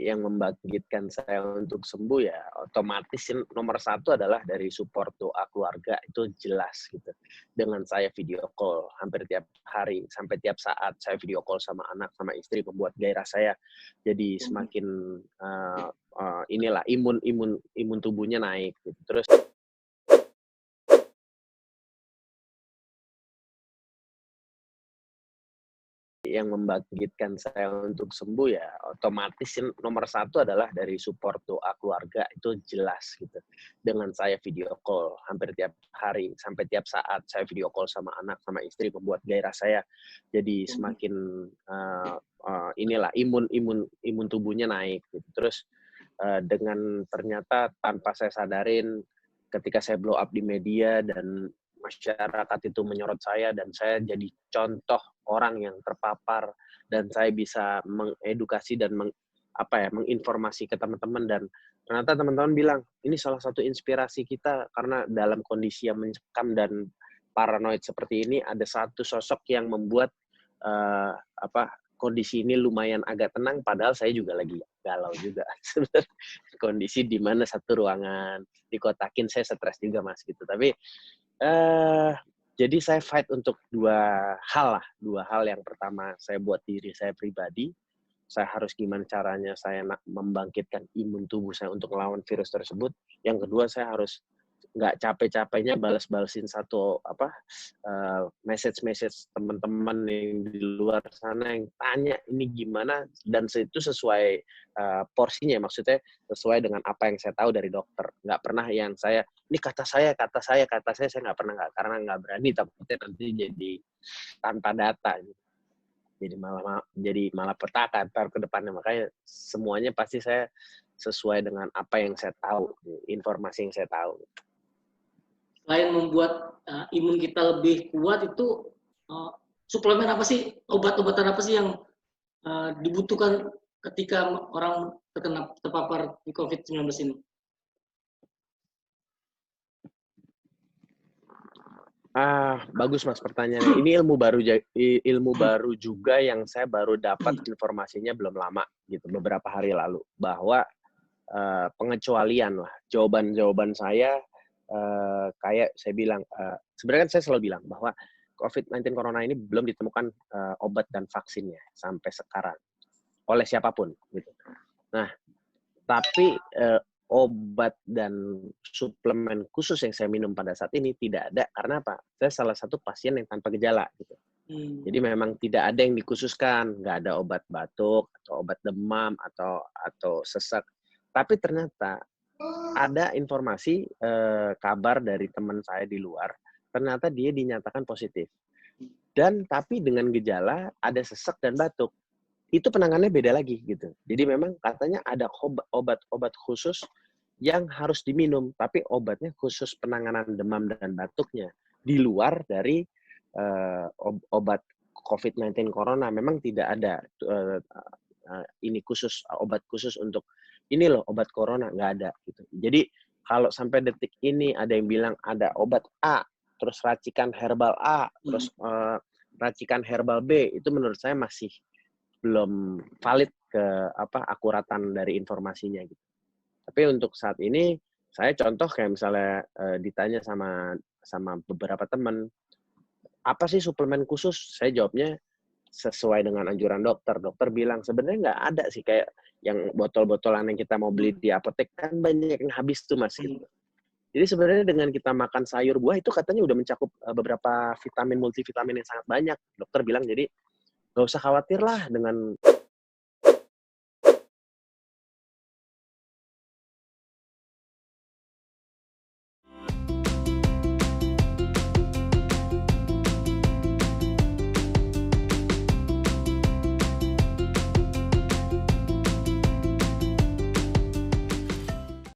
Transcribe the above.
yang membangkitkan saya untuk sembuh ya otomatis nomor satu adalah dari support doa keluarga, itu jelas gitu. Dengan saya video call hampir tiap hari, sampai tiap saat saya video call sama anak, sama istri, membuat gairah saya jadi semakin imun tubuhnya naik gitu. Terus yang membangkitkan saya untuk sembuh ya otomatis nomor satu adalah dari support doa keluarga, itu jelas gitu. Dengan saya video call hampir tiap hari, sampai tiap saat saya video call sama anak, sama istri, membuat gairah saya jadi semakin imun tubuhnya naik gitu. Terus dengan ternyata tanpa saya sadarin ketika saya blow up di media dan masyarakat itu menyorot saya dan saya jadi contoh orang yang terpapar dan saya bisa mengedukasi dan menginformasi ke teman-teman dan ternyata teman-teman bilang ini salah satu inspirasi kita karena dalam kondisi yang mencekam dan paranoid seperti ini ada satu sosok yang membuat kondisi ini lumayan agak tenang padahal saya juga lagi galau juga. Kondisi di mana satu ruangan dikotakin saya stres juga Mas gitu. Tapi jadi saya fight untuk dua hal. Yang pertama, saya buat diri saya pribadi. Saya harus gimana caranya saya membangkitkan imun tubuh saya untuk melawan virus tersebut. Yang kedua, saya harus nggak capek-capeknya balas-balasin message teman-teman yang di luar sana yang tanya ini gimana dan itu sesuai porsinya, maksudnya sesuai dengan apa yang saya tahu dari dokter. Nggak pernah yang saya ini kata saya nggak pernah, karena nggak berani, takutnya nanti jadi tanpa data gitu. Jadi malah petaka ntar ke depannya. Makanya semuanya pasti saya sesuai dengan apa yang saya tahu, informasi yang saya tahu. Selain membuat imun kita lebih kuat itu suplemen apa sih, obat-obatan apa sih yang dibutuhkan ketika orang terpapar di COVID-19 ini? Bagus Mas pertanyaannya. Ini ilmu baru juga yang saya baru dapat informasinya belum lama gitu, beberapa hari lalu, bahwa pengecualian lah. Jawaban saya kayak saya bilang, sebenarnya kan saya selalu bilang bahwa COVID-19 Corona ini belum ditemukan obat dan vaksinnya sampai sekarang oleh siapapun gitu. Nah, tapi obat dan suplemen khusus yang saya minum pada saat ini tidak ada. Karena apa? Saya salah satu pasien yang tanpa gejala gitu. Jadi memang tidak ada yang dikhususkan, nggak ada obat batuk atau obat demam atau sesak. Tapi ternyata ada informasi kabar dari teman saya di luar, ternyata dia dinyatakan positif. Dan tapi dengan gejala ada sesak dan batuk. Itu penanganannya beda lagi gitu. Jadi memang katanya ada obat khusus yang harus diminum, tapi obatnya khusus penanganan demam dan batuknya di luar dari obat COVID-19 Corona. Memang tidak ada obat khusus untuk ini loh obat Corona, nggak ada gitu. Jadi kalau sampai detik ini ada yang bilang ada obat A, terus racikan herbal A, terus racikan herbal B, itu menurut saya masih belum valid akuratan dari informasinya gitu. Tapi untuk saat ini saya contoh kayak misalnya ditanya sama beberapa teman, apa sih suplemen khusus? Saya jawabnya sesuai dengan anjuran dokter. Dokter bilang sebenarnya nggak ada sih, kayak yang botol-botolan yang kita mau beli di apotek kan banyak yang habis tuh Mas gitu. Jadi sebenarnya dengan kita makan sayur buah itu katanya udah mencakup beberapa vitamin multivitamin yang sangat banyak. Dokter bilang jadi nggak usah khawatir lah dengan